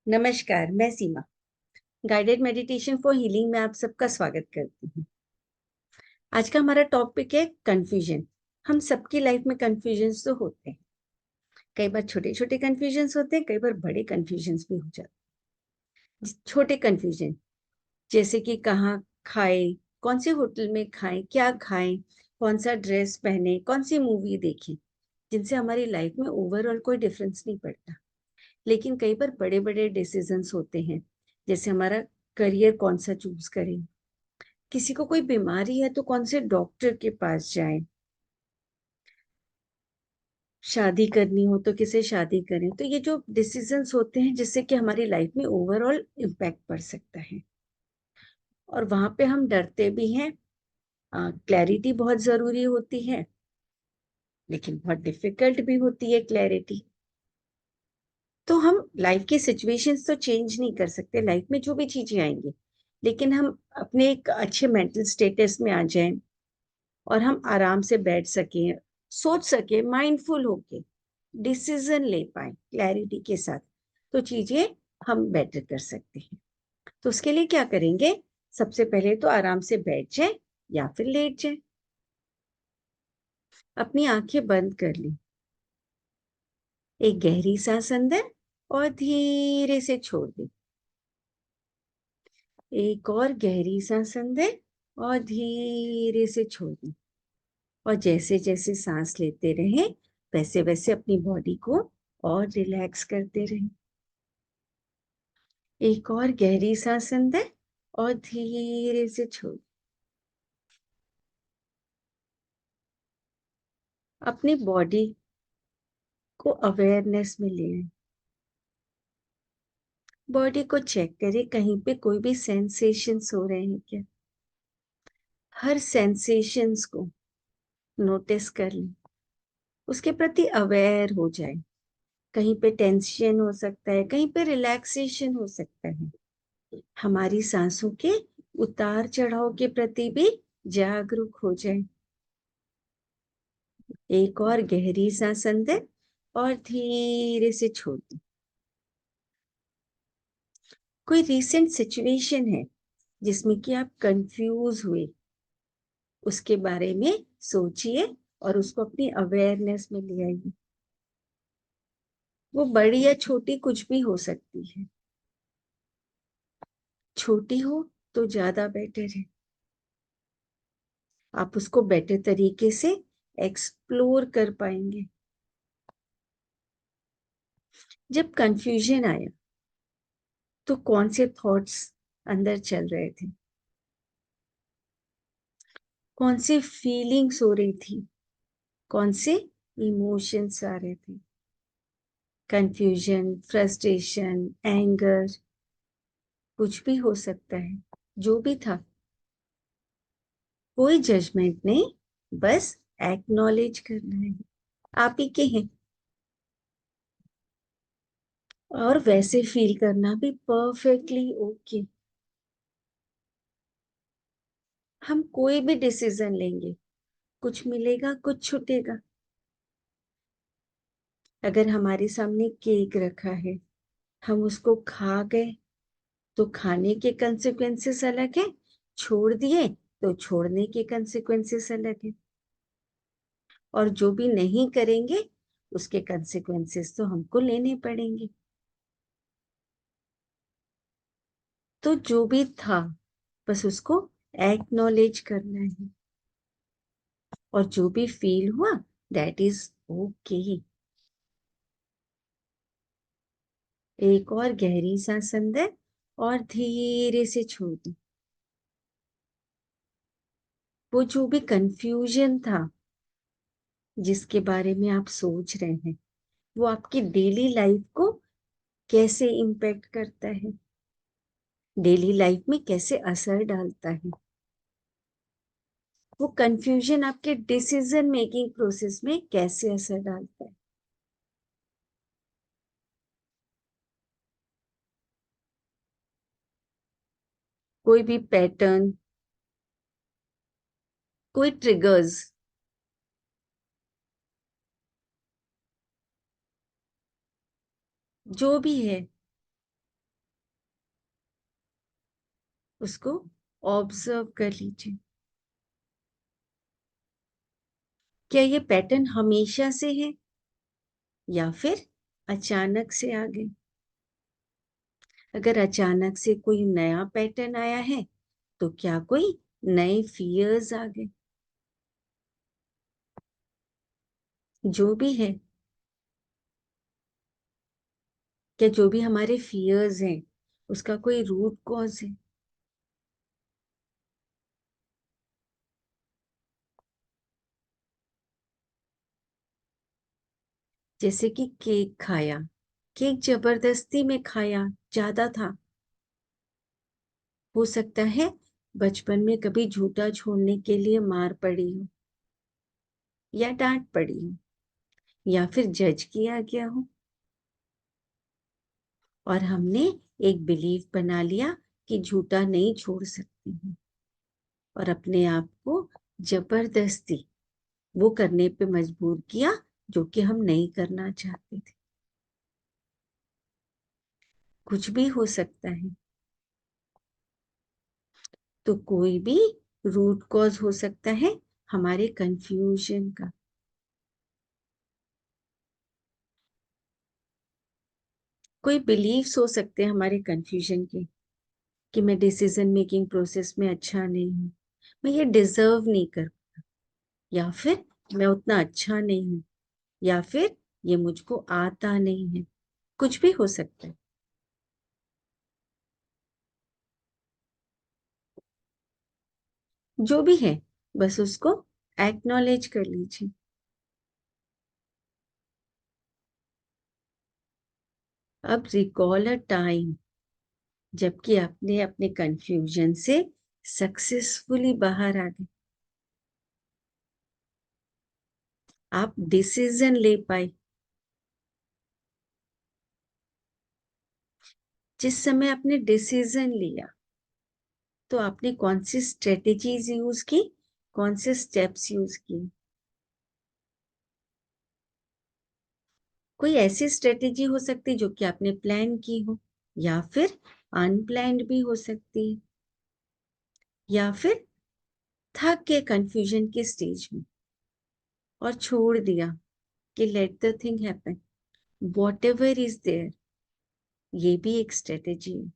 नमस्कार, मैं सीमा। Guided meditation for healing में आप सबका स्वागत करती हूँ। आज का हमारा टॉपिक है कंफ्यूजन। हम सबकी लाइफ में कंफ्यूजन्स तो होते हैं। कई बार छोटे छोटे कंफ्यूजन्स होते हैं, कई बार बड़े कंफ्यूजन्स भी हो जाते हैं। छोटे कंफ्यूजन जैसे कि कहाँ खाए, कौन से होटल में खाएं, क्या खाएं, कौन सा ड्रेस पहने, कौन सी मूवी देखें, जिनसे हमारी लाइफ में ओवरऑल कोई डिफरेंस नहीं पड़ता। लेकिन कई बार बड़े बड़े डिसीजंस होते हैं, जैसे हमारा करियर कौन सा चूज करें, किसी को कोई बीमारी है तो कौन से डॉक्टर के पास जाएं, शादी करनी हो तो किसे शादी करें। तो ये जो डिसीजंस होते हैं जिससे कि हमारी लाइफ में ओवरऑल इम्पैक्ट पड़ सकता है, और वहां पे हम डरते भी हैं। क्लैरिटी बहुत जरूरी होती है, लेकिन बहुत डिफिकल्ट भी होती है क्लैरिटी। तो हम लाइफ की सिचुएशंस तो चेंज नहीं कर सकते, लाइफ में जो भी चीजें आएंगी, लेकिन हम अपने एक अच्छे मेंटल स्टेटस में आ जाएं और हम आराम से बैठ सकें, सोच सके, माइंडफुल होके डिसीजन ले पाए क्लैरिटी के साथ, तो चीजें हम बेटर कर सकते हैं। तो उसके लिए क्या करेंगे? सबसे पहले तो आराम से बैठ जाए या फिर लेट जाए, अपनी आंखें बंद कर ली, एक गहरी सांस अंदर और धीरे से छोड़ दी, एक और गहरी सांस अंदर और धीरे से छोड़ दी। और जैसे जैसे सांस लेते रहे, वैसे वैसे अपनी बॉडी को और रिलैक्स करते रहे। एक और गहरी सांस अंदर और धीरे से छोड़। अपनी बॉडी को अवेयरनेस में ले आए, बॉडी को चेक करें कहीं पे कोई भी सेंसेशंस हो रहे हैं क्या। हर सेंसेशंस को नोटिस कर लें, उसके प्रति अवेयर हो जाए। कहीं पे टेंशन हो सकता है, कहीं पे रिलैक्सेशन हो सकता है। हमारी सांसों के उतार चढ़ाव के प्रति भी जागरूक हो जाए। एक और गहरी सांस अंदर और धीरे से छोड़ दें। कोई रीसेंट सिचुएशन है जिसमें कि आप कंफ्यूज हुए, उसके बारे में सोचिए और उसको अपनी अवेयरनेस में ले आइए। वो बड़ी या छोटी कुछ भी हो सकती है, छोटी हो तो ज्यादा बेटर है। आप उसको बेटर तरीके से एक्सप्लोर कर पाएंगे। जब कंफ्यूजन आया तो कौन से थॉट्स अंदर चल रहे थे, कौन सी फीलिंग्स हो रही थी, कौन से इमोशंस आ रहे थे। कंफ्यूजन, फ्रस्ट्रेशन, एंगर, कुछ भी हो सकता है। जो भी था, कोई जजमेंट नहीं, बस एक्नॉलेज करना है। आप ही के हैं, और वैसे फील करना भी परफेक्टली ओके। हम कोई भी डिसीजन लेंगे, कुछ मिलेगा कुछ छूटेगा। अगर हमारे सामने केक रखा है, हम उसको खा गए तो खाने के कंसिक्वेंसेस अलग है, छोड़ दिए तो छोड़ने के कंसिक्वेंसेस अलग है। और जो भी नहीं करेंगे उसके कंसिक्वेंसेस तो हमको लेने पड़ेंगे। तो जो भी था, बस उसको एक्नॉलेज करना है, और जो भी फील हुआ दैट इज ओके। एक और गहरी सांस अंदर और धीरे से छोड़ दी। वो जो भी कंफ्यूजन था जिसके बारे में आप सोच रहे हैं, वो आपकी डेली लाइफ को कैसे इम्पैक्ट करता है, डेली लाइफ में कैसे असर डालता है। वो कंफ्यूजन आपके डिसीजन मेकिंग प्रोसेस में कैसे असर डालता है। कोई भी पैटर्न, कोई ट्रिगर्स, जो भी है, उसको ऑब्जर्व कर लीजिए। क्या ये पैटर्न हमेशा से है या फिर अचानक से आ गए? अगर अचानक से कोई नया पैटर्न आया है तो क्या कोई नए फियर्स आ गए? जो भी है, क्या जो भी हमारे फियर्स हैं उसका कोई रूट कॉज है? जैसे कि केक खाया, केक जबरदस्ती में खाया, ज्यादा था। हो सकता है बचपन में कभी झूठा छोड़ने के लिए मार पड़ी हो या डांट पड़ी हो या फिर जज किया गया हो और हमने एक बिलीफ बना लिया कि झूठा नहीं छोड़ सकते हैं और अपने आप को जबरदस्ती वो करने पे मजबूर किया जो कि हम नहीं करना चाहते थे। कुछ भी हो सकता है। तो कोई भी रूट कॉज हो सकता है हमारे कंफ्यूजन का। कोई बिलीव्स हो सकते हैं हमारे कंफ्यूजन के कि मैं डिसीजन मेकिंग प्रोसेस में अच्छा नहीं हूं, मैं ये डिजर्व नहीं कर, या फिर मैं उतना अच्छा नहीं हूं, या फिर ये मुझको आता नहीं है। कुछ भी हो सकता है। जो भी है, बस उसको एक्नॉलेज कर लीजिए। अब रिकॉल अ टाइम जबकि आपने अपने कंफ्यूजन से सक्सेसफुली बाहर आ गए, आप डिसीजन ले पाए। जिस समय आपने डिसीजन लिया तो आपने कौन सी स्ट्रेटेजीज यूज की, कौन से स्टेप्स यूज किए? कोई ऐसी स्ट्रेटेजी हो सकती जो कि आपने प्लान की हो या फिर अनप्लान्ड भी हो सकती है, या फिर थक के कंफ्यूजन के स्टेज में और छोड़ दिया कि let the thing happen, whatever is there. ये भी एक स्ट्रेटेजी है।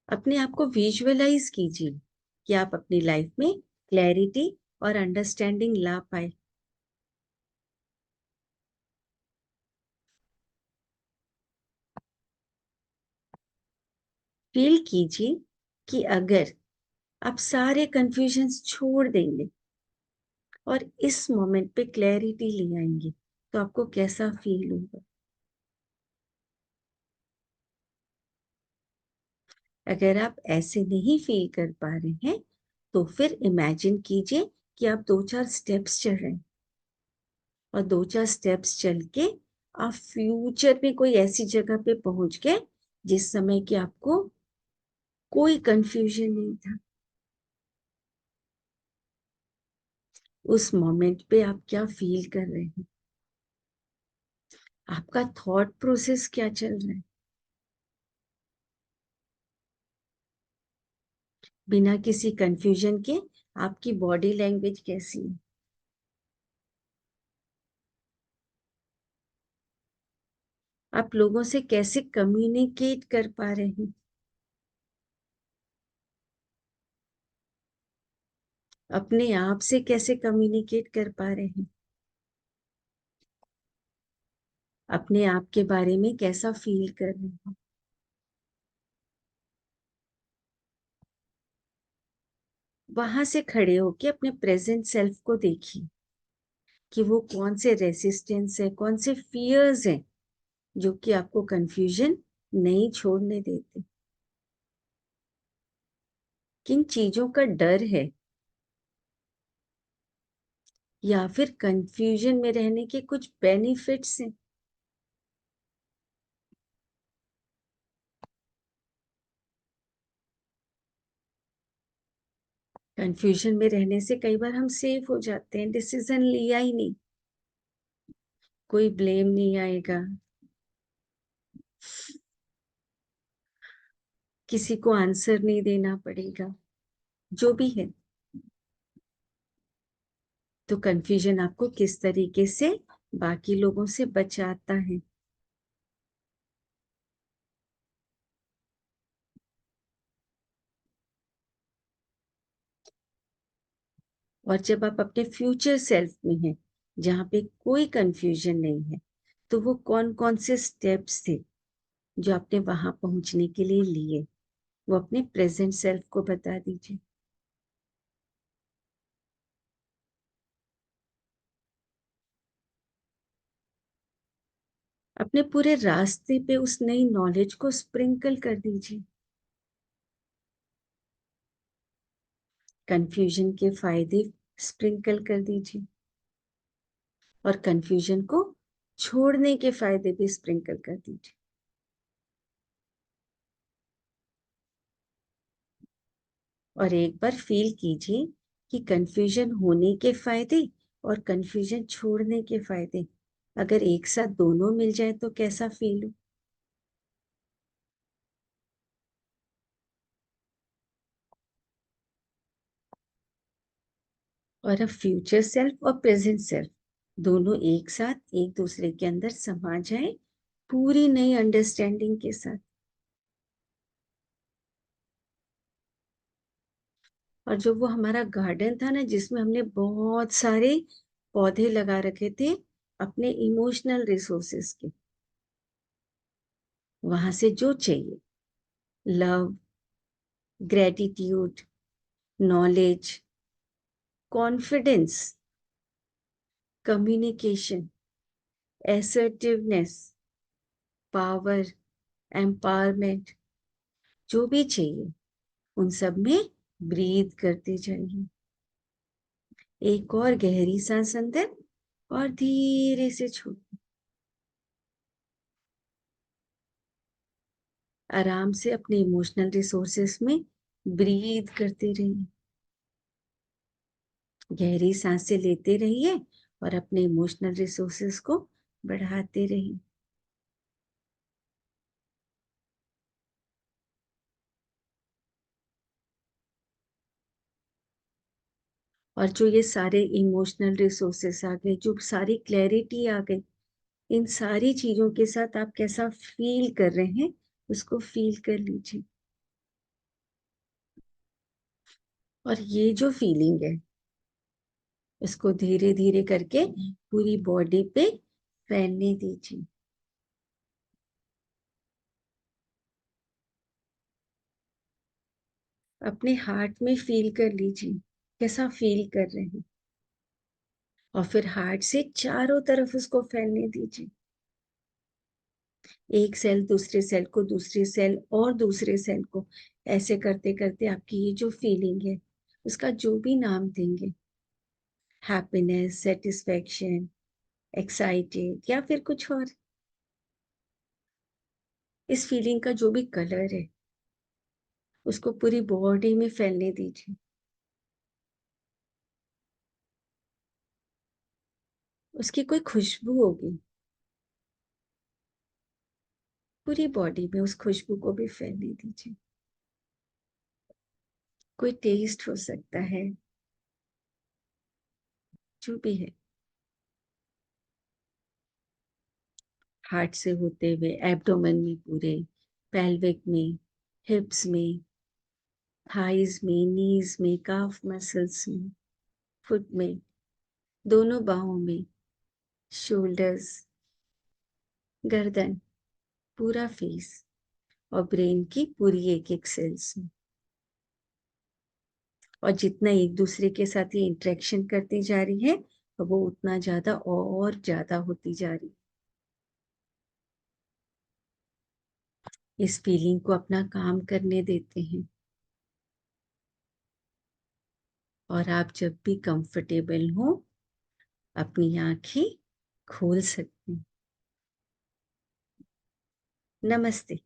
अपने आप को विजुअलाइज कीजिए कि आप अपनी लाइफ में क्लैरिटी और अंडरस्टैंडिंग ला पाए। फील कीजिए कि अगर आप सारे कंफ्यूजन्स छोड़ देंगे और इस मोमेंट पे क्लैरिटी ले आएंगे तो आपको कैसा फील होगा? अगर आप ऐसे नहीं फील कर पा रहे हैं तो फिर इमेजिन कीजिए कि आप 2-4 स्टेप्स चल रहे हैं और 2-4 स्टेप्स चल के आप फ्यूचर में कोई ऐसी जगह पे पहुंच गए जिस समय कि आपको कोई कंफ्यूजन नहीं था। उस मोमेंट पे आप क्या फील कर रहे हैं? आपका थॉट प्रोसेस क्या चल रहा है? बिना किसी कंफ्यूजन के आपकी बॉडी लैंग्वेज कैसी है? आप लोगों से कैसे कम्युनिकेट कर पा रहे हैं? अपने आप से कैसे कम्युनिकेट कर पा रहे हैं? अपने आप के बारे में कैसा फील कर रहे हैं? वहां से खड़े होके अपने प्रेजेंट सेल्फ को देखिए कि वो कौन से रेसिस्टेंस है, कौन से फियर्स हैं जो कि आपको कंफ्यूजन नहीं छोड़ने देते। किन चीजों का डर है या फिर कंफ्यूजन में रहने के कुछ बेनिफिट्स हैं? कंफ्यूजन में रहने से कई बार हम सेफ हो जाते हैं, डिसीजन लिया ही नहीं। कोई ब्लेम नहीं आएगा, किसी को आंसर नहीं देना पड़ेगा, जो भी है। तो कंफ्यूजन आपको किस तरीके से बाकी लोगों से बचाता है। और जब आप अपने फ्यूचर सेल्फ में हैं, जहाँ पे कोई कंफ्यूजन नहीं है, तो वो कौन कौन से स्टेप्स थे जो आपने वहां पहुंचने के लिए लिए, वो अपने प्रेजेंट सेल्फ को बता दीजिए। अपने पूरे रास्ते पे उस नई नॉलेज को स्प्रिंकल कर दीजिए। कंफ्यूजन के फायदे स्प्रिंकल कर दीजिए, और कंफ्यूजन को छोड़ने के फायदे भी स्प्रिंकल कर दीजिए। और एक बार फील कीजिए कि कंफ्यूजन होने के फायदे और कंफ्यूजन छोड़ने के फायदे अगर एक साथ दोनों मिल जाए तो कैसा फील हो। और अब फ्यूचर सेल्फ और प्रेजेंट सेल्फ दोनों एक साथ एक दूसरे के अंदर समा जाए, पूरी नई अंडरस्टैंडिंग के साथ। और जो वो हमारा गार्डन था ना, जिसमें हमने बहुत सारे पौधे लगा रखे थे अपने इमोशनल रिसोर्सेस के, वहां से जो चाहिए, love, gratitude, knowledge, confidence, communication, assertiveness, power, empowerment, जो भी चाहिए उन सब में ब्रीथ करते जाइए। एक और गहरी सांस अंदर और धीरे से छोड़, आराम से अपने इमोशनल रिसोर्सेस में ब्रीथ करते रहिए। गहरी सांसें लेते रहिए और अपने इमोशनल रिसोर्सेस को बढ़ाते रहिए। और जो ये सारे इमोशनल रिसोर्सेस आ गए, जो सारी क्लैरिटी आ गई, इन सारी चीजों के साथ आप कैसा फील कर रहे हैं उसको फील कर लीजिए। और ये जो फीलिंग है, इसको धीरे धीरे करके पूरी बॉडी पे फैलने दीजिए। अपने हार्ट में फील कर लीजिए कैसा फील कर रहे हैं, और फिर हार्ट से चारों तरफ उसको फैलने दीजिए। एक सेल दूसरे सेल को, दूसरे सेल और दूसरे सेल को, ऐसे करते करते आपकी ये जो फीलिंग है उसका जो भी नाम देंगे, हैप्पीनेस, सेटिस्फैक्शन, एक्साइटेड या फिर कुछ और, इस फीलिंग का जो भी कलर है उसको पूरी बॉडी में फैलने दीजिए। उसकी कोई खुशबू होगी, पूरी बॉडी में उस खुशबू को भी फैलने दीजिए। कोई टेस्ट हो सकता है, जो भी है, हार्ट से होते हुए एब्डोमेन में, पूरे पेल्विक में, हिप्स में, थाइज में, नीज में, काफ मसल्स में, फुट में, दोनों बाहों में, शोल्डर्स, गर्दन, पूरा फेस, और ब्रेन की पूरी एक एक सेल्स में। और जितना एक दूसरे के साथ ये इंटरेक्शन करती जा रही है, वो उतना ज्यादा और ज्यादा होती जा रही है। इस फीलिंग को अपना काम करने देते हैं, और आप जब भी कंफर्टेबल हो अपनी आंखें खोल सकते हैं। नमस्ते।